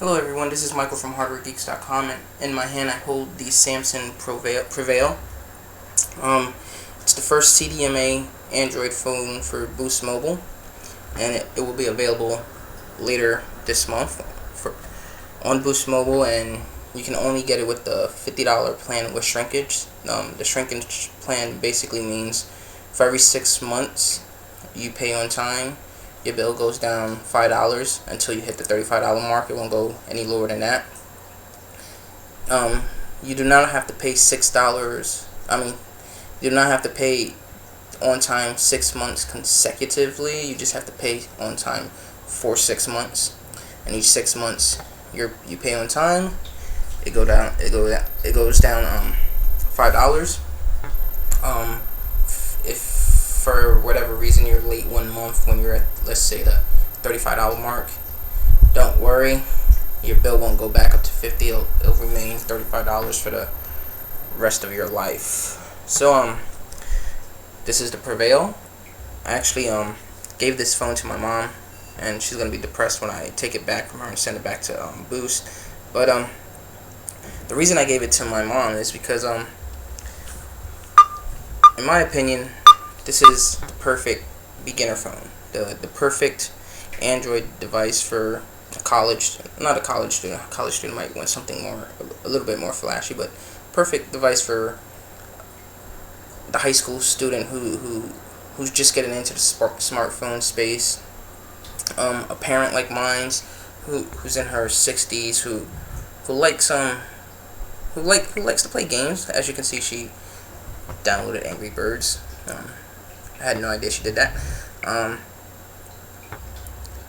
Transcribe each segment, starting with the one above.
Hello everyone, this is Michael from HardwareGeeks.com, and in my hand I hold the Samsung Prevail. It's the first CDMA Android phone for Boost Mobile, and it will be available later this month on Boost Mobile, and you can only get it with the $50 plan with shrinkage. The shrinkage plan basically means for every 6 months you pay on time, your bill goes down $5 until you hit the $35 mark. It won't go any lower than that. You do not have to pay $6. You do not have to pay on time 6 months consecutively. You just have to pay on time for 6 months, and each 6 months you pay on time. It goes down $5. If for whatever reason you're late 1 month when you're at, let's say, the $35 mark, don't worry, your bill won't go back up to $50. It'll remain $35 for the rest of your life. So this is the Prevail. I actually gave this phone to my mom, and she's gonna be depressed when I take it back from her and send it back to Boost. But the reason I gave it to my mom is because in my opinion, this is the perfect beginner phone, the perfect Android device for not a college student. A college student might want something a little bit more flashy, but perfect device for the high school student who's just getting into the smartphone space. A parent like mine, who's in her 60s, who likes to play games. As you can see, she downloaded Angry Birds. I had no idea she did that.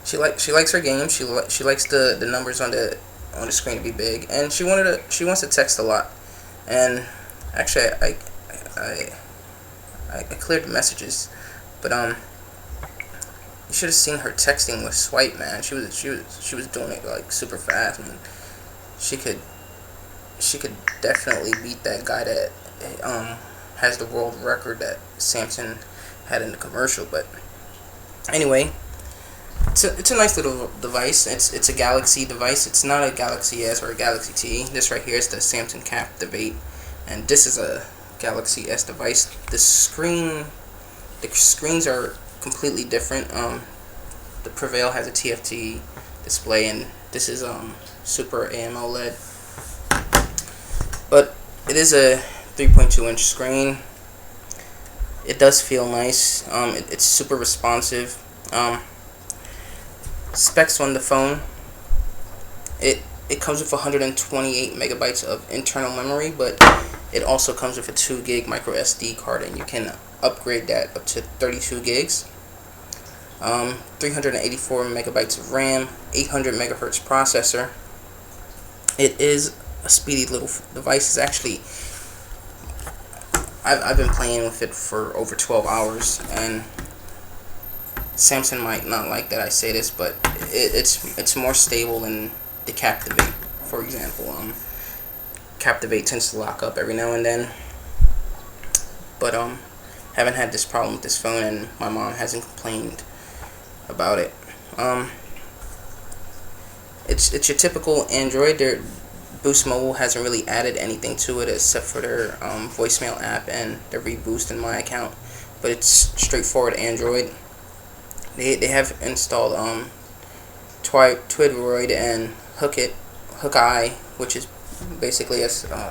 She likes her games. She likes the numbers on the screen to be big, and she wants to text a lot. And actually, I cleared the messages, but you should have seen her texting with swipe, man. She was doing it like super fast, and she could definitely beat that guy that has the world record that Samsung had in the commercial. But anyway, it's a nice little device. It's a Galaxy device. It's not a Galaxy S or a Galaxy T. This right here is the Samsung Captivate, and this is a Galaxy S device. The screens are completely different. The Prevail has a TFT display, and this is Super AMOLED. But it is a 3.2-inch screen. It does feel nice. It's super responsive. Specs on the phone. It comes with 128 megabytes of internal memory, but it also comes with a 2 gig micro SD card, and you can upgrade that up to 32 gigs. 384 megabytes of RAM, 800 megahertz processor. It is a speedy little device. It's actually, I've been playing with it for over 12 hours, and Samsung might not like that I say this, but it's more stable than the Captivate, for example. Captivate tends to lock up every now and then, but haven't had this problem with this phone, and my mom hasn't complained about it. It's your typical Android. Boost Mobile hasn't really added anything to it except for their voicemail app and their Reboost in my account, but it's straightforward Android. They have installed Twidroid and Hookeye, which is basically an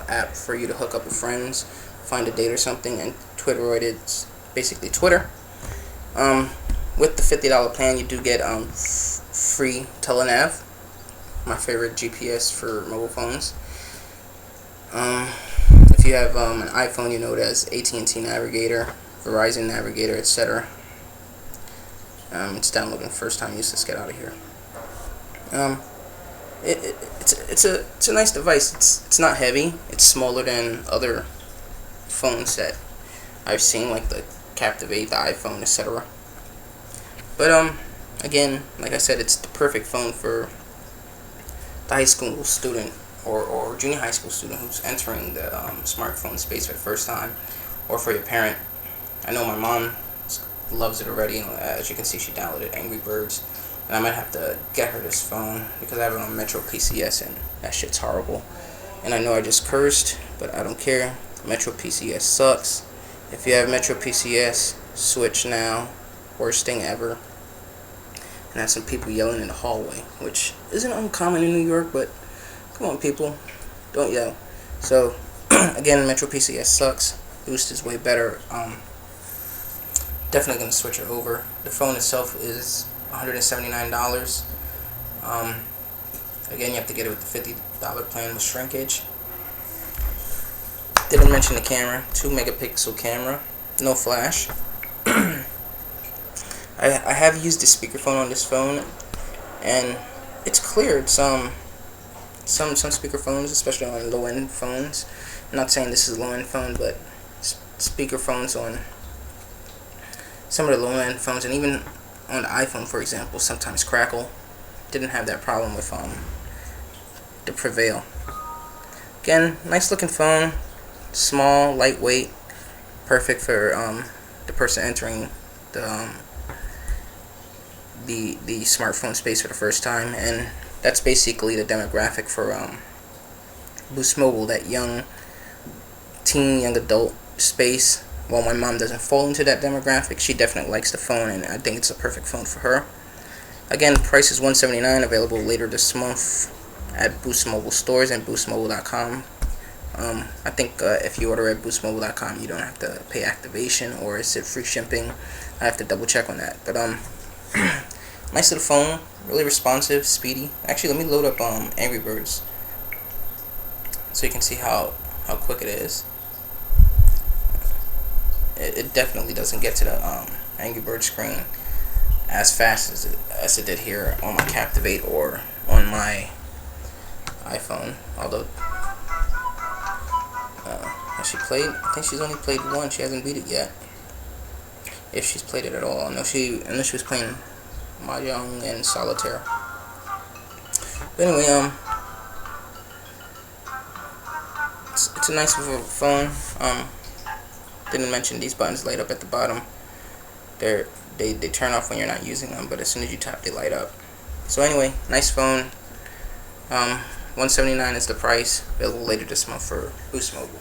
app for you to hook up with friends, find a date or something, and Twidroid is basically Twitter. With the $50 plan, you do get free telenav, my favorite GPS for mobile phones. If you have an iPhone, you know it as AT&T Navigator, Verizon Navigator, etc. It's downloading first time use. Let's get out of here. It's a nice device. It's not heavy. It's smaller than other phones that I've seen, like the Captivate, the iPhone, etc. But again, like I said, it's the perfect phone for the high school student or junior high school student who's entering the smartphone space for the first time, or for your parent. I know my mom loves it already. As you can see, she downloaded Angry Birds. And I might have to get her this phone because I have it on Metro PCS and that shit's horrible. And I know I just cursed, but I don't care. Metro PCS sucks. If you have Metro PCS, switch now. Worst thing ever. And have some people yelling in the hallway, which isn't uncommon in New York, but come on, people, don't yell. So, again, Metro PCS sucks. Boost is way better. Definitely gonna switch it over. The phone itself is $179. Again, you have to get it with the $50 plan with shrinkage. Didn't mention the camera. 2 megapixel camera, no flash. I have used the speakerphone on this phone, and it's clear. It's some speakerphones, especially on low end phones. I'm not saying this is a low end phone, but speakerphones on some of the low end phones, and even on the iPhone, for example, sometimes crackle. Didn't have that problem with the Prevail. Again, nice looking phone, small, lightweight, perfect for the person entering the smartphone space for the first time. And that's basically the demographic for Boost Mobile, that young teen, young adult space. While my mom doesn't fall into that demographic, she definitely likes the phone, and I think it's a perfect phone for her. Again, price is $179, available later this month at Boost Mobile stores and boostmobile.com. I think if you order at boostmobile.com, you don't have to pay activation, or is it free shipping? I have to double check on that. But nice little phone, really responsive, speedy. Actually, let me load up Angry Birds so you can see how quick it is. It definitely doesn't get to the Angry Birds screen as fast as it did here on my Captivate or on my iPhone. Although, has she played? I think she's only played one. She hasn't beat it yet. If she's played it at all. Unless she was playing Mahjong and Solitaire. But anyway, it's a nice little phone. Didn't mention these buttons light up at the bottom. They turn off when you're not using them, but as soon as you tap, they light up. So anyway, nice phone. $179 is the price. Available later this month for Boost Mobile.